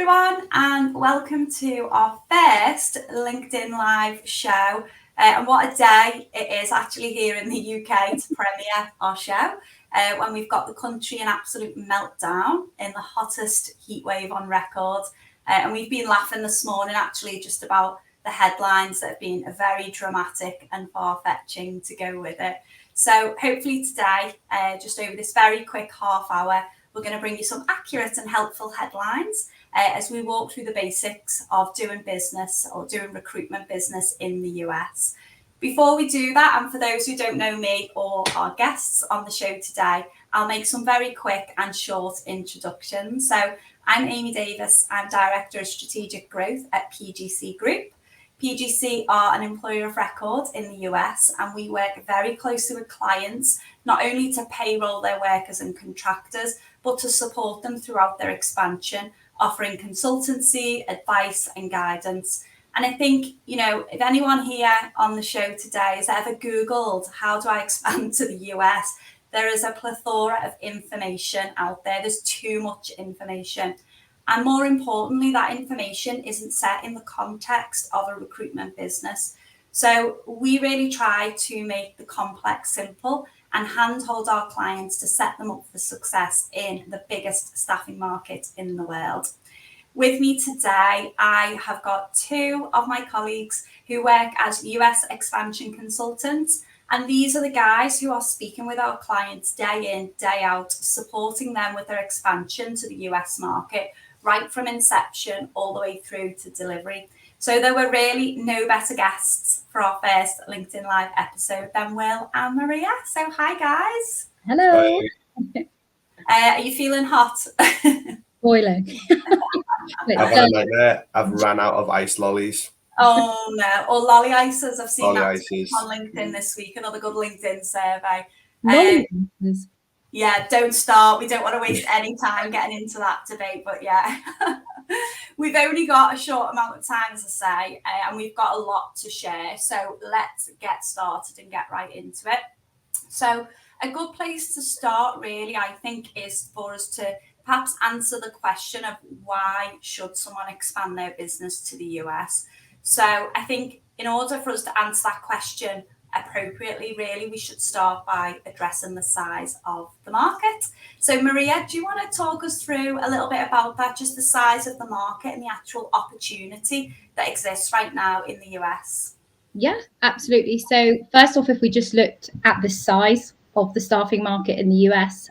everyone, and welcome to our first LinkedIn Live show. And what a day it is actually here in the UK to premiere our show when we've got the country in absolute meltdown in the hottest heat wave on record. And we've been laughing this morning actually just about the headlines that have been very dramatic and far-fetching to go with it. So hopefully today, just over this very quick half hour, we're going to bring you some accurate and helpful headlines as we walk through the basics of doing business or doing recruitment business in the US. Before we do that, and for those who don't know me or our guests on the show today, I'll make some very quick and short introductions. So I'm Amy Davis. I'm Director of Strategic Growth at PGC Group. PGC are an employer of record in the US, and we work very closely with clients, not only to payroll their workers and contractors, but to support them throughout their expansion, offering consultancy, advice and guidance. And I think, if anyone here on the show today has ever Googled, how do I expand to the US? There is a plethora of information out there. There's too much information. And more importantly, that information isn't set in the context of a recruitment business. So we really try to make the complex simple and handhold our clients to set them up for success in the biggest staffing market in the world. With me today, I have got two of my colleagues who work as US expansion consultants. And these are the guys who are speaking with our clients day in, day out, supporting them with their expansion to the US market, right from inception all the way through to delivery. So there were really no better guests for our first LinkedIn Live episode than Will and Maria. So hi, guys. Hello. Are you feeling hot? Boiling. I've ran out of ice lollies. Oh no, or lolly ices. I've seen Lolly that ices. on LinkedIn this week. Another good LinkedIn survey. Yeah, don't start. We don't want to waste any time getting into that debate. But yeah, we've only got a short amount of time, as I say, and we've got a lot to share. So let's get started and get right into it. So a good place to start, really, I think, is for us to perhaps answer the question of why should someone expand their business to the US? So I think in order for us to answer that question appropriately, really, we should start by addressing the size of the market. So Maria, do you want to talk us through a little bit about that, just the size of the market and the actual opportunity that exists right now in the US? Yeah, absolutely. So first off, if we just looked at the size of the staffing market in the US,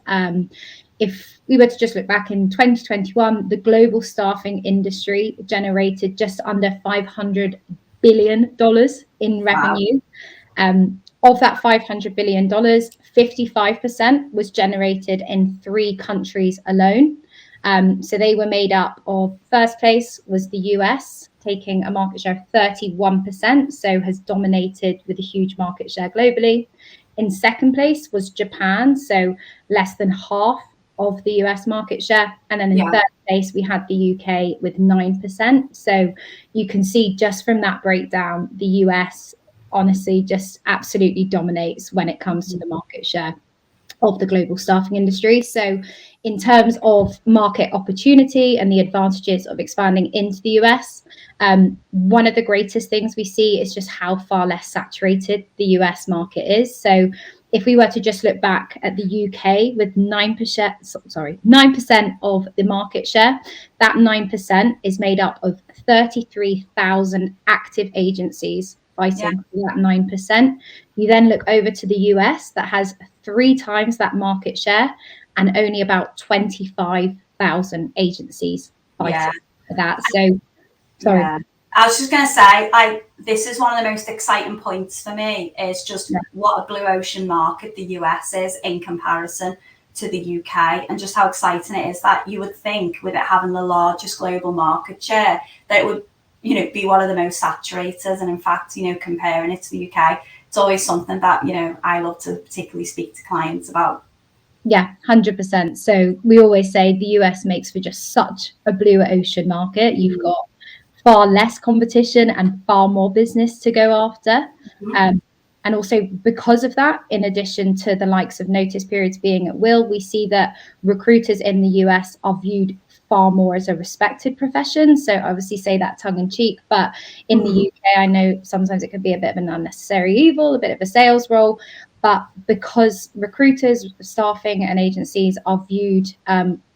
if we were to just look back in 2021, the global staffing industry generated just under $500 billion in revenue. Wow. Of that $500 billion, 55% was generated in 3 countries alone. So they were made up of, first place was the US, taking a market share of 31%, so has dominated with a huge market share globally. In second place was Japan, so less than half of the US market share. And then in third place, we had the UK with 9%. So you can see just from that breakdown, the US honestly just absolutely dominates when it comes to the market share of the global staffing industry. So in terms of market opportunity and the advantages of expanding into the US, one of the greatest things we see is just how far less saturated the US market is. So if we were to just look back at the UK with 9% of the market share, that 9% is made up of 33,000 active agencies fighting for that 9%. You then look over to the US that has 3 times that market share and only about 25,000 agencies fighting for that. So, sorry. Yeah. I was just going to say, this is one of the most exciting points for me, is just what a blue ocean market the US is in comparison to the UK, and just how exciting it is that you would think, with it having the largest global market share, that it would be one of the most saturated. And in fact, comparing it to the UK, it's always something that, I love to particularly speak to clients about. Yeah, 100%. So we always say the US makes for just such a blue ocean market. You've got far less competition and far more business to go after. And And also because of that, in addition to the likes of notice periods being at will, we see that recruiters in the US are viewed far more as a respected profession. So I obviously say that tongue in cheek, but in the UK, I know sometimes it can be a bit of an unnecessary evil, a bit of a sales role. But because recruiters, staffing and agencies are viewed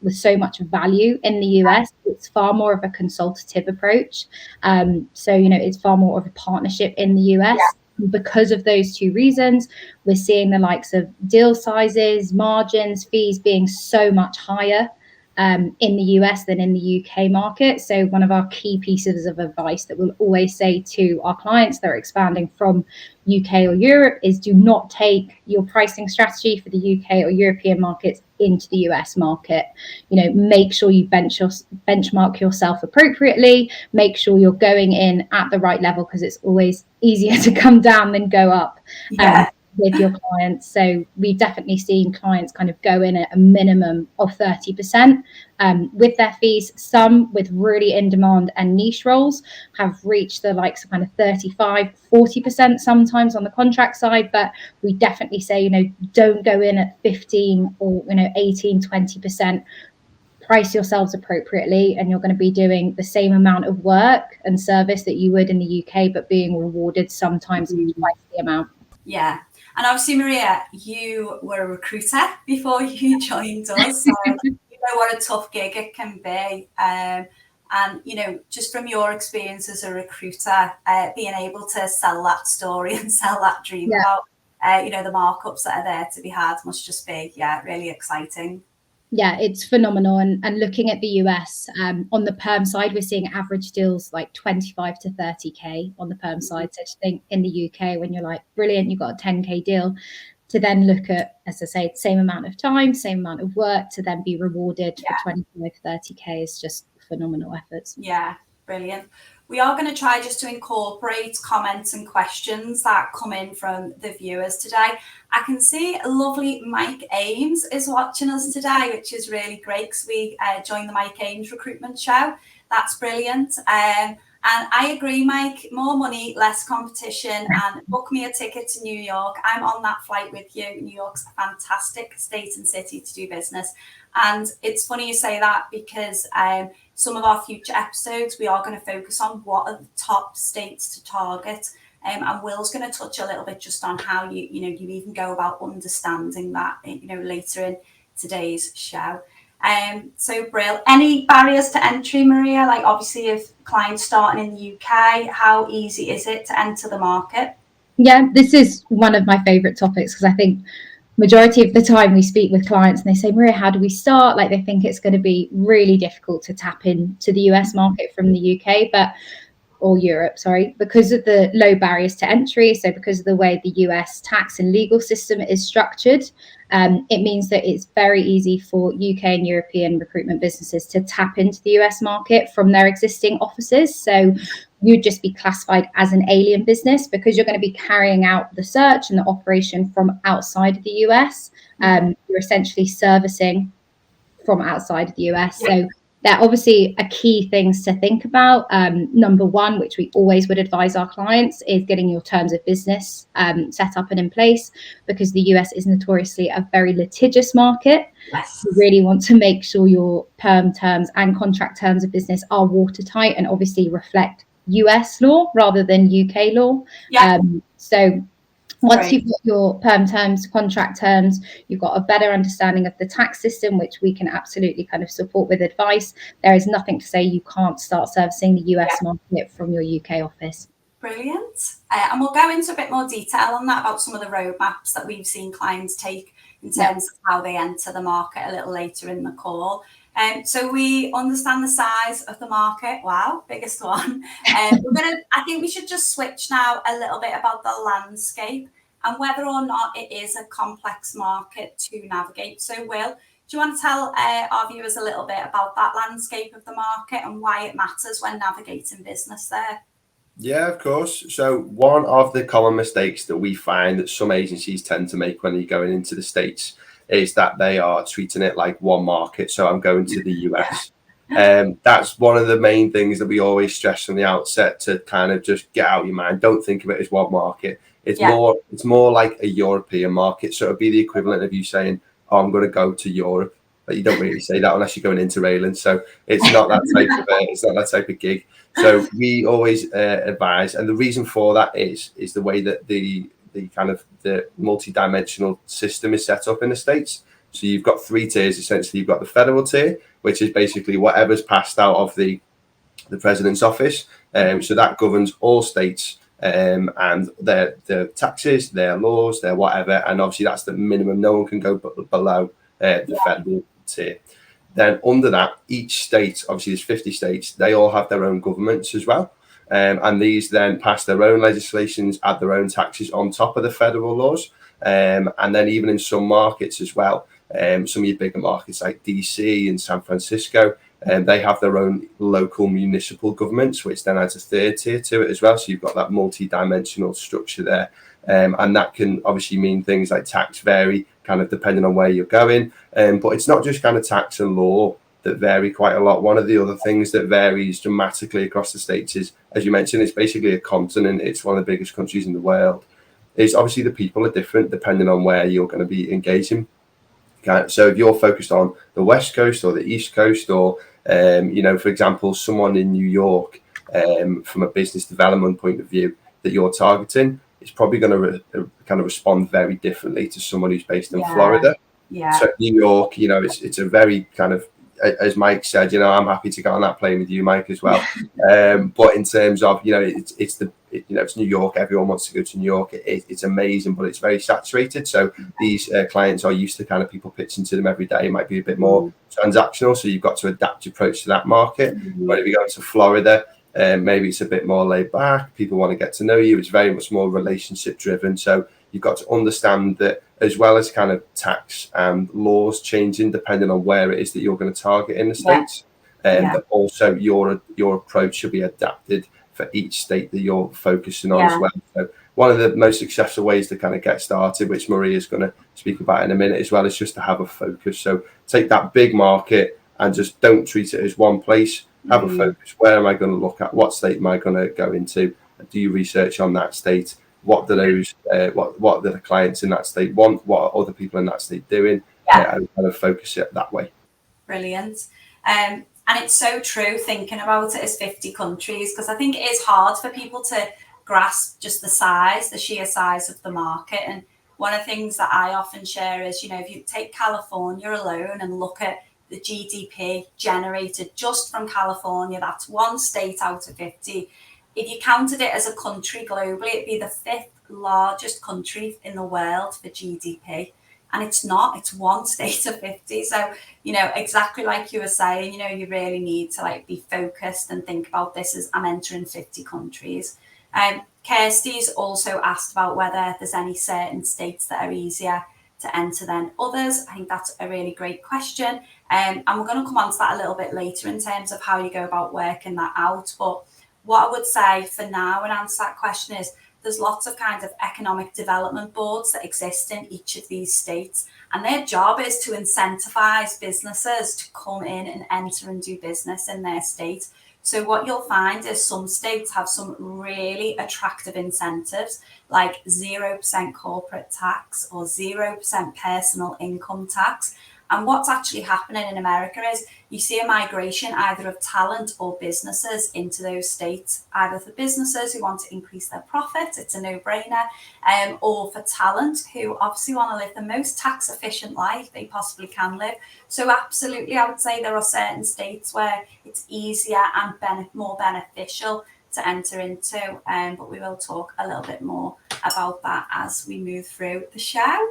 with so much value in the US, it's far more of a consultative approach. So, it's far more of a partnership in the US. Yeah. Because of those two reasons, we're seeing the likes of deal sizes, margins, fees being so much higher in the US than in the UK market. So one of our key pieces of advice that we'll always say to our clients that are expanding from UK or Europe is do not take your pricing strategy for the UK or European markets into the US market. Make sure you benchmark yourself appropriately, make sure you're going in at the right level, because it's always easier to come down than go up. With your clients. So we've definitely seen clients kind of go in at a minimum of 30% with their fees. Some with really in demand and niche roles have reached the likes of kind of 35, 40% sometimes on the contract side. But we definitely say, don't go in at 15 or, 18, 20%. Price yourselves appropriately, and you're going to be doing the same amount of work and service that you would in the UK, but being rewarded sometimes twice the amount. Yeah. And obviously, Maria, you were a recruiter before you joined us. So you know what a tough gig it can be. And, just from your experience as a recruiter, being able to sell that story and sell that dream about, the markups that are there to be had must just be, really exciting. Yeah, it's phenomenal. And looking at the US, on the perm side, we're seeing average deals like 25 to 30K on the perm side. So to think in the UK, when you're like, brilliant, you've got a 10K deal, to then look at, as I say, same amount of time, same amount of work, to then be rewarded for 25, 30K is just phenomenal efforts. Yeah, brilliant. We are going to try just to incorporate comments and questions that come in from the viewers today. I can see a lovely Mike Ames is watching us today, which is really great because we joined the Mike Ames recruitment show. That's brilliant. And I agree, Mike, more money, less competition, and book me a ticket to New York. I'm on that flight with you. New York's a fantastic state and city to do business. And it's funny you say that because some of our future episodes, we are going to focus on what are the top states to target. And Will's going to touch a little bit just on how you even go about understanding that, later in today's show. So Brill, any barriers to entry, Maria? Like obviously if clients starting in the UK, how easy is it to enter the market? Yeah, this is one of my favorite topics because I think majority of the time we speak with clients and they say, Maria, how do we start? Like they think it's going to be really difficult to tap into the US market from the UK, or Europe, because of the low barriers to entry. So because of the way the US tax and legal system is structured, it means that it's very easy for UK and European recruitment businesses to tap into the US market from their existing offices. So you'd just be classified as an alien business because you're going to be carrying out the search and the operation from outside of the US. You're essentially servicing from outside of the US. So they're obviously a key things to think about. Number one, which we always would advise our clients, is getting your terms of business set up and in place, because the US is notoriously a very litigious market. Yes. You really want to make sure your perm terms and contract terms of business are watertight and obviously reflect US law rather than UK law. Yeah. So once you've got your perm terms, contract terms, you've got a better understanding of the tax system, which we can absolutely kind of support with advice. There is nothing to say you can't start servicing the US market from your UK office. Brilliant. And we'll go into a bit more detail on that about some of the roadmaps that we've seen clients take in terms of how they enter the market a little later in the call. So we understand the size of the market. Wow, biggest one. I think we should just switch now a little bit about the landscape and whether or not it is a complex market to navigate. So Will, do you want to tell our viewers a little bit about that landscape of the market and why it matters when navigating business there? Yeah, of course. So one of the common mistakes that we find that some agencies tend to make when they're going into the States is that they are treating it like one market. So I'm going to the US. That's one of the main things that we always stress from the outset, to kind of just get out your mind. Don't think of it as one market. It's Yeah. more like a European market. So it'd be the equivalent of you saying, "Oh, I'm going to go to Europe," but you don't really say that unless you're going inter-railing. So it's not that type of gig. So we always advise, and the reason for that is the way that the kind of the multi-dimensional system is set up in the States. So you've got 3 tiers essentially. You've got the federal tier, which is basically whatever's passed out of the president's office. So that governs all states and their taxes, their laws, their whatever. And obviously that's the minimum. No one can go below the federal tier. Then under that, each state, obviously there's 50 states, they all have their own governments as well. And these then pass their own legislations, add their own taxes on top of the federal laws. And then even in some markets as well, some of your bigger markets like DC and San Francisco, they have their own local municipal governments, which then adds a 3rd tier to it as well. So you've got that multi-dimensional structure there. And that can obviously mean things like tax vary kind of depending on where you're going. But it's not just kind of tax and law that vary quite a lot. One of the other things that varies dramatically across the states is, as you mentioned, it's basically a continent. It's one of the biggest countries in the world. Is obviously the people are different depending on where you're going to be engaging. Okay? So if you're focused on the West Coast or the East Coast, or for example, someone in New York, from a business development point of view that you're targeting, it's probably going to kind of respond very differently to someone who's based in Florida. Yeah. So New York, it's a very kind of, as Mike said, I'm happy to get on that plane with you, Mike, as well. But in terms of, it's New York. Everyone wants to go to New York. It's amazing, but it's very saturated. So these clients are used to kind of people pitching to them every day. It might be a bit more transactional. So you've got to adapt your approach to that market. But if you go to Florida, maybe it's a bit more laid back. People want to get to know you. It's very much more relationship driven. So you've got to understand that, as well as kind of tax and laws changing depending on where it is that you're going to target in the States. But also your approach should be adapted for each state that you're focusing on as well. So one of the most successful ways to kind of get started, which Maria is going to speak about in a minute as well, is just to have a focus. So take that big market and just don't treat it as one place. Have a focus. Where am I going to look at? What state am I going to go into? Do your research on that state. What do those? What do the clients in that state want? What are other people in that state doing? And kind of focus it that way. Brilliant. And it's so true thinking about it as 50 countries, because I think it is hard for people to grasp just the sheer size of the market. And one of the things that I often share is, if you take California alone and look at the GDP generated just from California, that's one state out of 50. If you counted it as a country globally, it'd be the 5th largest country in the world for GDP. And it's not, it's one state of 50. So, exactly like you were saying, you really need to be focused and think about this as I'm entering 50 countries. Kirsty's also asked about whether there's any certain states that are easier to enter than others. I think that's a really great question. And we're going to come on to that a little bit later in terms of how you go about working that out. But what I would say for now and answer that question is there's lots of kind of economic development boards that exist in each of these states. And their job is to incentivize businesses to come in and enter and do business in their state. So what you'll find is some states have some really attractive incentives, like 0% corporate tax or 0% personal income tax. And what's actually happening in America is you see a migration either of talent or businesses into those states, either for businesses who want to increase their profits, it's a no-brainer, or for talent who obviously want to live the most tax efficient life they possibly can live. So absolutely, I would say there are certain states where it's easier and more beneficial to enter into, but we will talk a little bit more about that as we move through the show.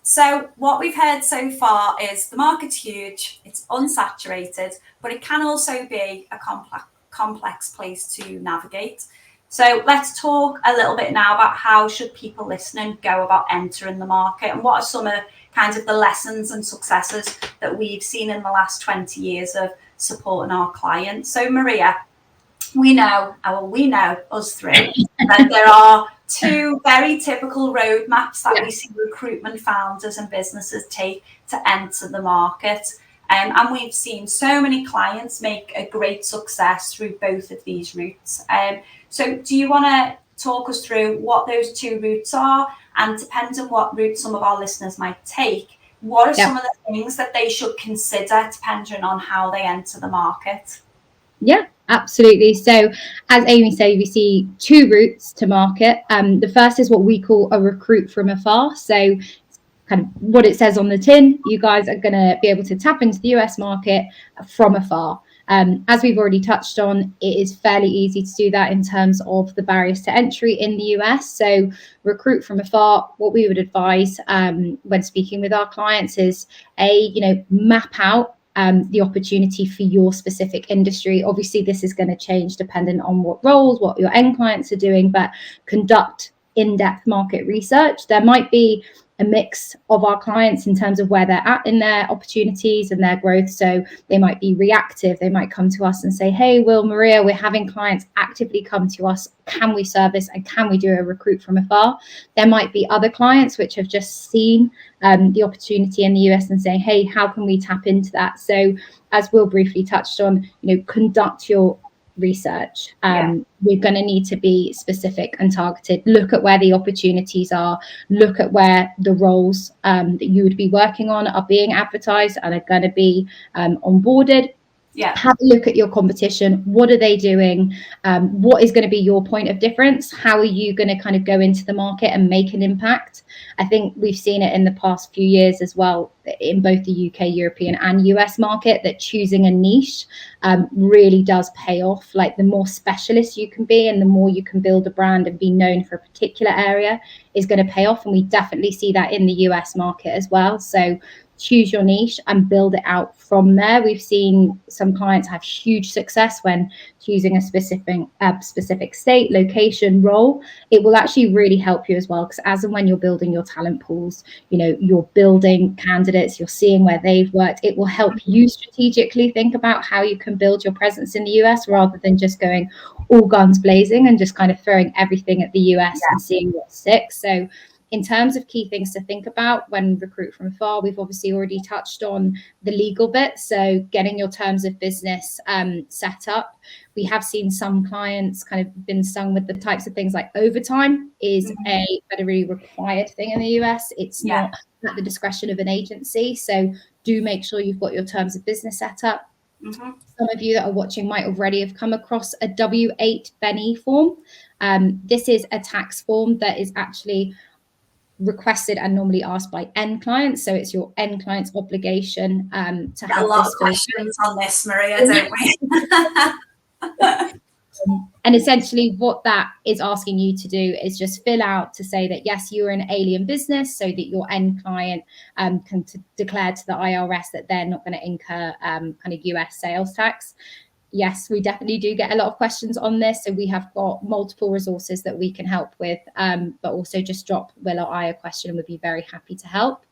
So what we've heard so far is the market's huge, it's unsaturated, but it can also be a complex place to navigate. So let's talk a little bit now about how should people listening go about entering the market, and what are some of kind of the lessons and successes that we've seen in the last 20 years of supporting our clients. So Maria, we know, us three, that there are 2 very typical roadmaps that we see recruitment founders and businesses take to enter the market. And we've seen so many clients make a great success through both of these routes. So do you want to talk us through what those two routes are, and depending on what route some of our listeners might take, what are some of the things that they should consider depending on how they enter the market? Yeah, absolutely. So as Amy said, we see two routes to market. The first is what we call a recruit from afar. So kind of what it says on the tin, you guys are going to be able to tap into the US market from afar. As we've already touched on, it is fairly easy to do that in terms of the barriers to entry in the US. So recruit from afar, what we would advise when speaking with our clients is map out the opportunity for your specific industry. Obviously, this is going to change depending on what roles, what your end clients are doing, but conduct in-depth market research. There might be a mix of our clients in terms of where they're at in their opportunities and their growth. So they might be reactive. They might come to us and say, hey, Will, Maria, we're having clients actively come to us. Can we service and can we do a recruit from afar? There might be other clients which have just seen the opportunity in the US and saying, hey, how can we tap into that? So as Will briefly touched on, conduct your research. We're going to need to be specific and targeted. Look at where the opportunities are. Look at where the roles that you would be working on are being advertised and are going to be onboarded. Have a look at your competition. What are they doing? What is going to be your point of difference? How are you going to kind of go into the market and make an impact? I think we've seen it in the past few years as well in both the UK, European and US market, that choosing a niche really does pay off. Like the more specialist you can be and the more you can build a brand and be known for a particular area is going to pay off. And we definitely see that in the US market as well. So choose your niche and build it out from there. We've seen some clients have huge success when choosing a specific state, location, role. It will actually really help you as well, because as and when you're building your talent pools, you're building candidates, you're seeing where they've worked. It will help you strategically think about how you can build your presence in the US rather than just going all guns blazing and just kind of throwing everything at the US and seeing what sticks. So in terms of key things to think about when recruit from afar, we've obviously already touched on the legal bit. So getting your terms of business set up. We have seen some clients kind of been stung with the types of things like overtime is a federally required thing in the US. It's not at the discretion of an agency. So do make sure you've got your terms of business set up. Some of you that are watching might already have come across a W-8 Benny form. This is a tax form that is actually requested and normally asked by end clients. So it's your end client's obligation to have a lot of questions on this, Maria, don't we? And essentially what that is asking you to do is just fill out to say that, yes, you're an alien business, so that your end client can declare to the IRS that they're not going to incur kind of US sales tax. Yes, we definitely do get a lot of questions on this. So we have got multiple resources that we can help with, but also just drop Will or I a question and we'd be very happy to help.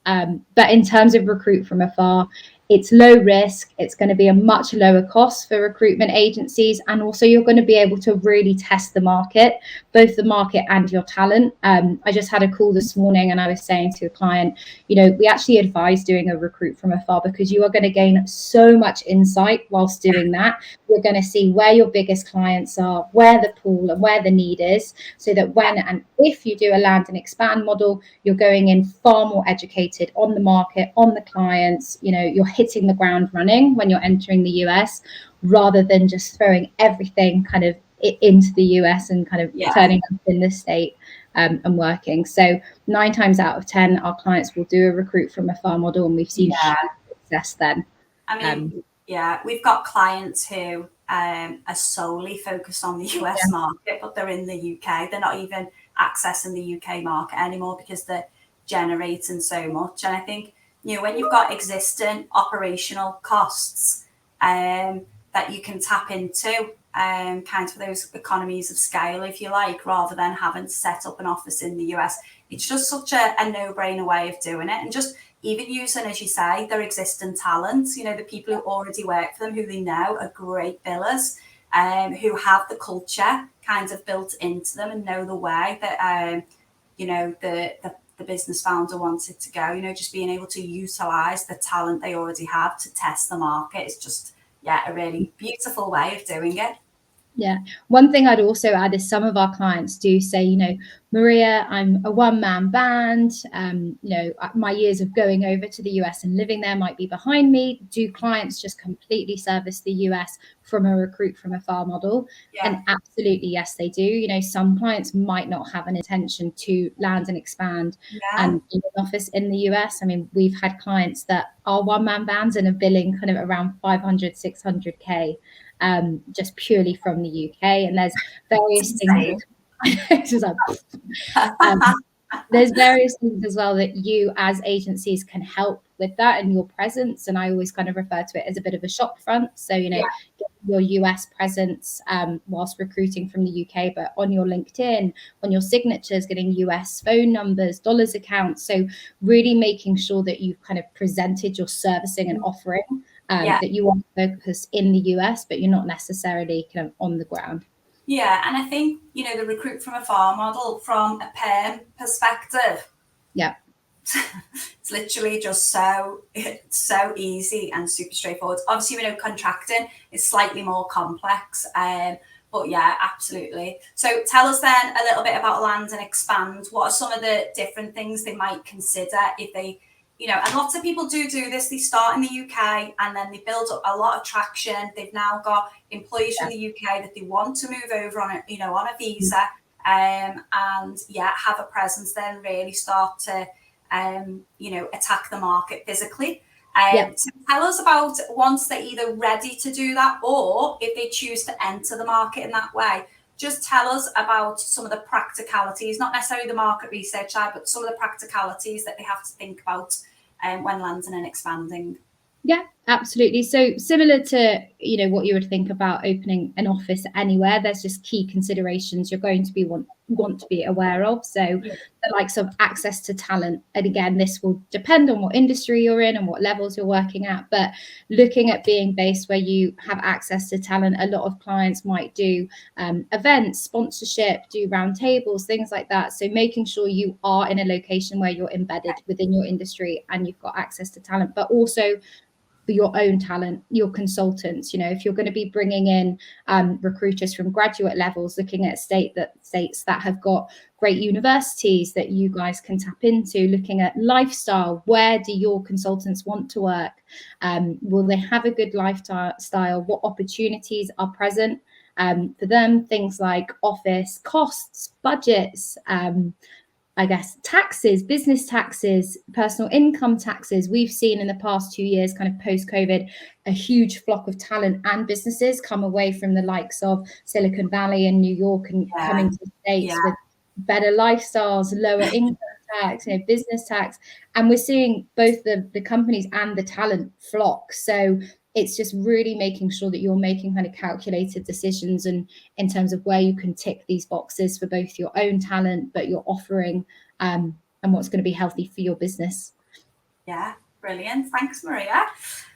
But in terms of recruit from afar, it's low risk. It's going to be a much lower cost for recruitment agencies. And also you're going to be able to really test the market, both the market and your talent. I just had a call this morning and I was saying to a client, we actually advise doing a recruit from afar because you are going to gain so much insight whilst doing that. You're going to see where your biggest clients are, where the pool and where the need is, so that when and if you do a land and expand model, you're going in far more educated on the market, on the clients. You're hitting the ground running when you're entering the US, rather than just throwing everything kind of into the US and kind of turning up in the state and working. So 9 times out of 10, our clients will do a recruit from afar model, and we've seen success then. I mean, we've got clients who are solely focused on the US market, but they're in the UK. They're not even accessing the UK market anymore because they're generating so much. And I think, when you've got existing operational costs that you can tap into, kind of those economies of scale, if you like, rather than having to set up an office in the US, it's just such a no-brainer way of doing it. And just even using, as you say, their existing talents, the people who already work for them, who they know are great billers, who have the culture kind of built into them and know the way that, the business founder wants it to go, just being able to utilize the talent they already have to test the market is just, a really beautiful way of doing it. Yeah. One thing I'd also add is some of our clients do say, you know, Maria, I'm a one-man band. You know, my years of going over to the US and living there might be behind me. Do clients just completely service the US from a recruit from afar model? Yeah. And absolutely, yes, they do. You know, some clients might not have an intention to land and expand and in an office in the US. I mean, we've had clients that are one-man bands and are billing kind of around 500, 600K. Just purely from the UK, and there's various things. There's various things as well that you as agencies can help with that and your presence. And I always kind of refer to it as a bit of a shop front. So, you know, your US presence whilst recruiting from the UK, but on your LinkedIn, on your signatures, getting US phone numbers, dollars accounts. So really making sure that you've kind of presented your servicing and offering, that you want to focus in the US, but you're not necessarily kind of on the ground. Yeah, and I think, you know, the recruit from afar model from a perm perspective. Yeah. It's literally just so easy and super straightforward. Obviously, we know contracting is slightly more complex, but yeah, absolutely. So tell us then a little bit about land and expand. What are some of the different things they might consider if they, you know, and lots of people do this. They start in the UK and then they build up a lot of traction. They've now got employees from the UK that they want to move over on a, you know, on a visa, and have a presence. Then really start to, you know, attack the market physically. So tell us about once they're either ready to do that or if they choose to enter the market in that way. Just tell us about some of the practicalities, not necessarily the market research side, but some of the practicalities that they have to think about when landing and expanding. Yeah, absolutely. So similar to, you know, what you would think about opening an office anywhere, there's just key considerations you're going to be want to be aware of. So the likes of access to talent. And again, this will depend on what industry you're in and what levels you're working at. But looking at being based where you have access to talent, a lot of clients might do events, sponsorship, do round tables, things like that. So making sure you are in a location where you're embedded within your industry and you've got access to talent, but also for your own talent, your consultants. You know, if you're going to be bringing in recruiters from graduate levels, looking at states that have got great universities that you guys can tap into, looking at lifestyle, where do your consultants want to work? Will they have a good lifestyle? What opportunities are present for them? Things like office costs, budgets, I guess, taxes, business taxes, personal income taxes. We've seen in the past 2 years, kind of post-COVID, a huge flock of talent and businesses come away from the likes of Silicon Valley and New York and coming to the States with better lifestyles, lower income tax, you know, business tax. And we're seeing both the companies and the talent flock. So it's just really making sure that you're making kind of calculated decisions and in terms of where you can tick these boxes for both your own talent, but your offering and what's going to be healthy for your business. Yeah, brilliant. Thanks, Maria.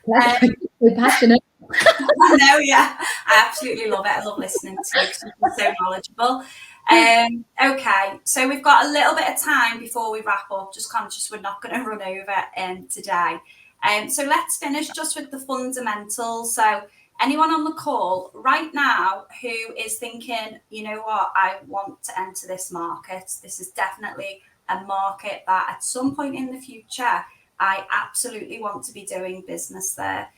So passionate. I know, yeah. I absolutely love it. I love listening to you because you're so knowledgeable. Okay, so we've got a little bit of time before we wrap up. Just conscious we're not going to run over today. So let's finish just with the fundamentals. So anyone on the call right now who is thinking, you know what, I want to enter this market. This is definitely a market that at some point in the future, I absolutely want to be doing business there.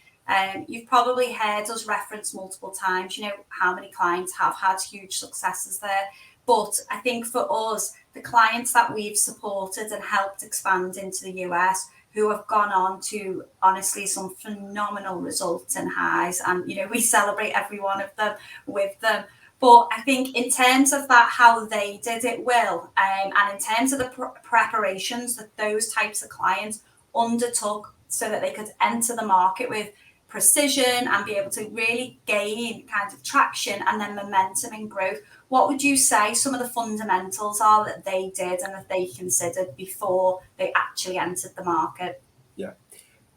You've probably heard us reference multiple times, you know, how many clients have had huge successes there. But I think for us, the clients that we've supported and helped expand into the US, who have gone on to honestly some phenomenal results and highs. And, you know, we celebrate every one of them with them. But I think in terms of that, how they did it, Will, and in terms of the preparations that those types of clients undertook so that they could enter the market with precision and be able to really gain kind of traction and then momentum and growth, what would you say some of the fundamentals are that they did and that they considered before they actually entered the market? Yeah,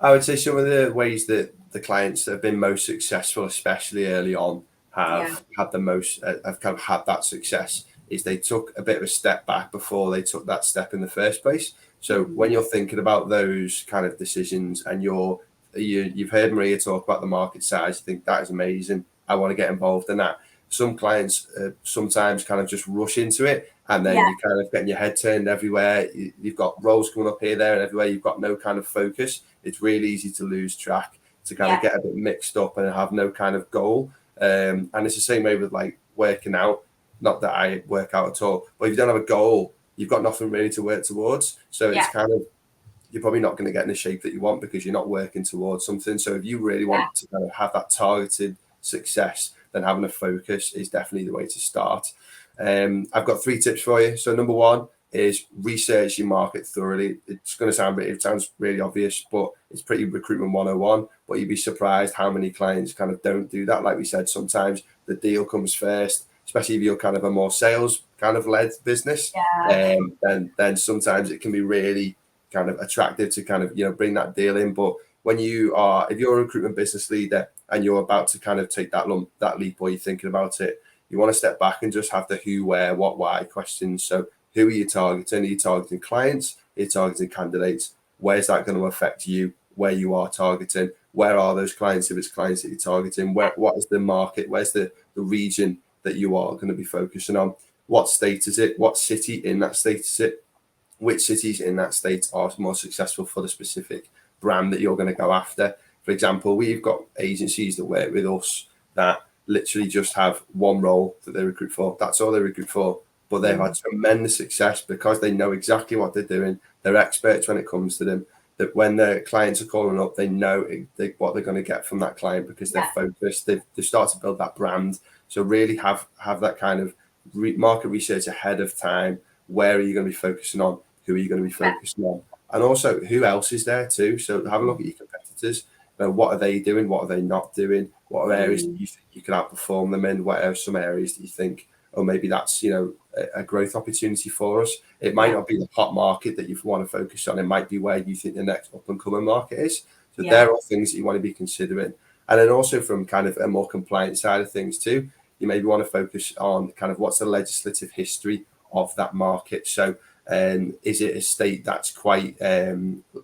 I would say some of the ways that the clients that have been most successful, especially early on, have had the most, have kind of had that success, is they took a bit of a step back before they took that step in the first place. So when you're thinking about those kind of decisions and you've heard Maria talk about the market size, you think that is amazing, I want to get involved in that. some clients sometimes kind of just rush into it, and then you kind of getting your head turned everywhere. You've got roles coming up here, there, and everywhere. You've got no kind of focus. It's really easy to lose track, to kind of get a bit mixed up and have no kind of goal. And it's the same way with like working out. Not that I work out at all, but if you don't have a goal, you've got nothing really to work towards. So it's kind of, you're probably not going to get in the shape that you want because you're not working towards something. So if you really want to kind of have that targeted success, then having a focus is definitely the way to start. I've got 3 tips for you. So number 1 is research your market thoroughly. It's going to sound, it sounds really obvious, but it's pretty recruitment 101. But you'd be surprised how many clients kind of don't do that. Like we said, sometimes the deal comes first, especially if you're kind of a more sales kind of led business. Then sometimes it can be really kind of attractive to kind of, you know, bring that deal in. But when you are, if you're a recruitment business leader and you're about to kind of take that leap, or you're thinking about it, you want to step back and just have the who, where, what, why questions. So who are you targeting? Are you targeting clients? Are you targeting candidates? Where's that going to affect you? Where you are targeting? Where are those clients if it's clients that you're targeting? What is the market? Where's the region that you are going to be focusing on? What state is it? What city in that state is it? Which cities in that state are more successful for the specific brand that you're going to go after? For example, we've got agencies that work with us that literally just have one role that they recruit for. That's all they recruit for. But they've had tremendous success because they know exactly what they're doing. They're experts when it comes to them. That when their clients are calling up, they know what they're going to get from that client because they're focused. They've started to build that brand. So really have that kind of market research ahead of time. Where are you going to be focusing on? Who are you going to be focusing on? And also, who else is there too? So have a look at your competitors. What are they doing? What are they not doing? What are areas that you think you can outperform them in? What are some areas that you think, oh, maybe that's, you know, a growth opportunity for us? It might not be the hot market that you want to focus on. It might be where you think the next up and coming market is. So there are things that you want to be considering. And then also from kind of a more compliant side of things too, you maybe want to focus on kind of what's the legislative history of that market. So is it a state that's quite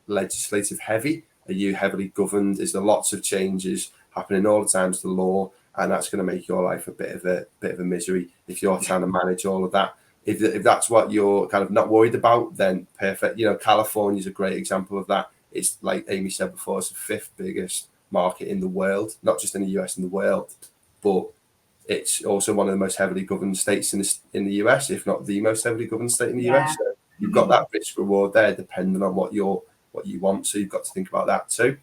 legislative heavy? Are you heavily governed? Is there lots of changes happening all the time to the law? And that's going to make your life a bit of a misery if you're trying to manage all of that. If that's what you're kind of not worried about, then perfect. You know, California is a great example of that. It's like Amy said before, it's the 5th biggest market in the world, not just in the US, in the world, but it's also one of the most heavily governed states in the US, if not the most heavily governed state in the US. So you've got that risk reward there, depending on what you want. So you've got to think about that too.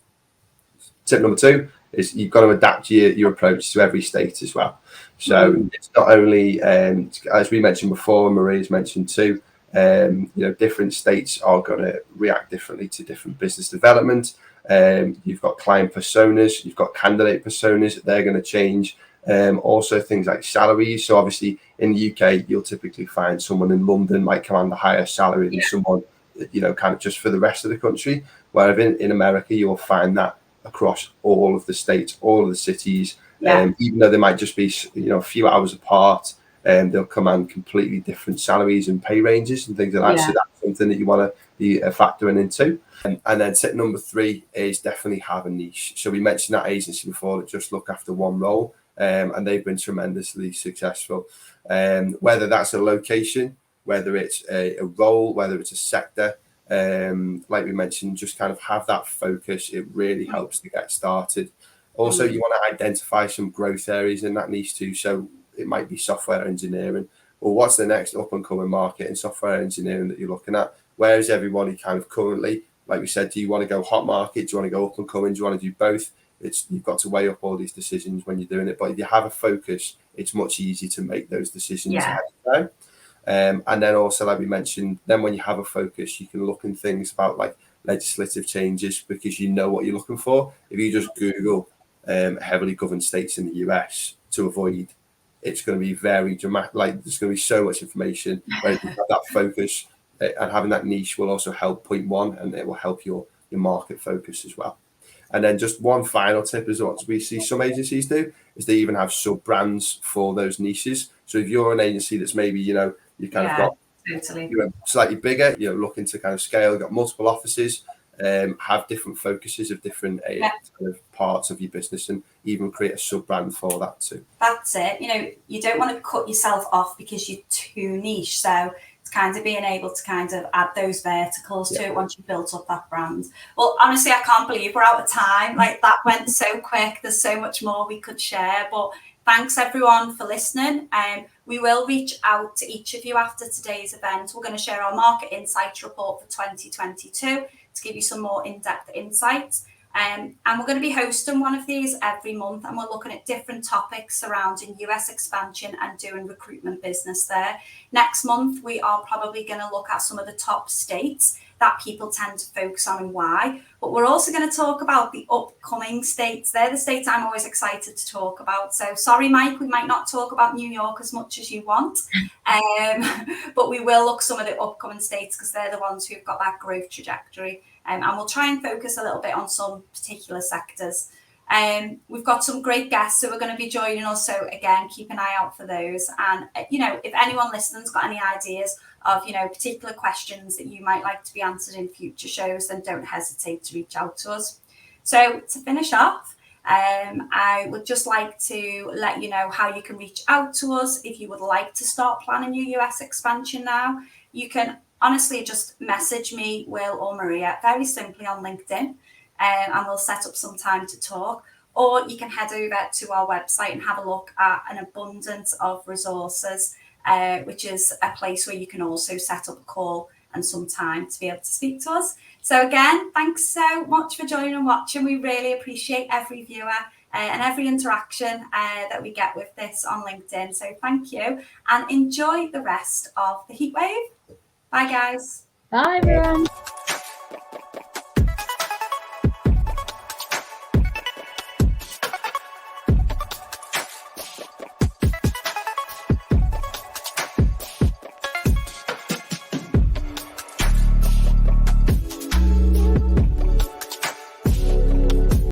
Tip number 2 is you've got to adapt your approach to every state as well. So it's not only, as we mentioned before, and Maria's mentioned too, you know, different states are going to react differently to different business development. You've got client personas, you've got candidate personas, they're going to change. Also things like salaries. So obviously in the UK, you'll typically find someone in London might command a higher salary than someone, you know, kind of just for the rest of the country. Whereas in America, you'll find that across all of the states, all of the cities, even though they might just be, you know, a few hours apart, they'll command completely different salaries and pay ranges and things like that. So that's something that you want to be factoring into. And then tip number 3 is definitely have a niche. So we mentioned that agency before that just look after one role. And they've been tremendously successful. Whether that's a location, whether it's a role, whether it's a sector, like we mentioned, just kind of have that focus. It really helps to get started. Also, you want to identify some growth areas in that niche too. So it might be software engineering. Well, what's the next up and coming market in software engineering that you're looking at? Where is everybody kind of currently? Like we said, do you want to go hot market? Do you want to go up and coming? Do you want to do both? You've got to weigh up all these decisions when you're doing it. But if you have a focus, it's much easier to make those decisions ahead of time. And then also, like we mentioned, then when you have a focus, you can look in things about like legislative changes because you know what you're looking for. If you just Google heavily governed states in the US to avoid, it's going to be very dramatic. Like there's going to be so much information. Where you have that focus and having that niche will also help point 1, and it will help your market focus as well. And then just one final tip is what we see some agencies do is they even have sub brands for those niches. So if you're an agency that's maybe, you know, you kind of got you're slightly bigger, you're looking to kind of scale, you've got multiple offices, have different focuses of different kind of parts of your business, and even create a sub brand for that too. That's it. You know, you don't want to cut yourself off because you're too niche. So it's kind of being able to kind of add those verticals to it once you've built up that brand. Well, honestly, I can't believe we're out of time. Like, that went so quick. There's so much more we could share, but thanks everyone for listening. We will reach out to each of you after today's event. We're going to share our market insights report for 2022 to give you some more in-depth insights. And we're going to be hosting one of these every month, and we're looking at different topics surrounding US expansion and doing recruitment business there. Next month, we are probably going to look at some of the top states that people tend to focus on and why. But we're also going to talk about the upcoming states. They're the states I'm always excited to talk about. So sorry, Mike, we might not talk about New York as much as you want, but we will look some of the upcoming states because they're the ones who've got that growth trajectory. And we'll try and focus a little bit on some particular sectors. We've got some great guests who are going to be joining us. So again, keep an eye out for those. And, you know, if anyone listening's got any ideas of, you know, particular questions that you might like to be answered in future shows, then don't hesitate to reach out to us. So to finish off, I would just like to let you know how you can reach out to us if you would like to start planning your US expansion now. You can honestly just message me, Will or Maria, very simply on LinkedIn, and we'll set up some time to talk. Or you can head over to our website and have a look at an abundance of resources, which is a place where you can also set up a call and some time to be able to speak to us. So again, thanks so much for joining and watching. We really appreciate every viewer and every interaction that we get with this on LinkedIn. So thank you, and enjoy the rest of the heat wave. Bye, guys. Bye, everyone.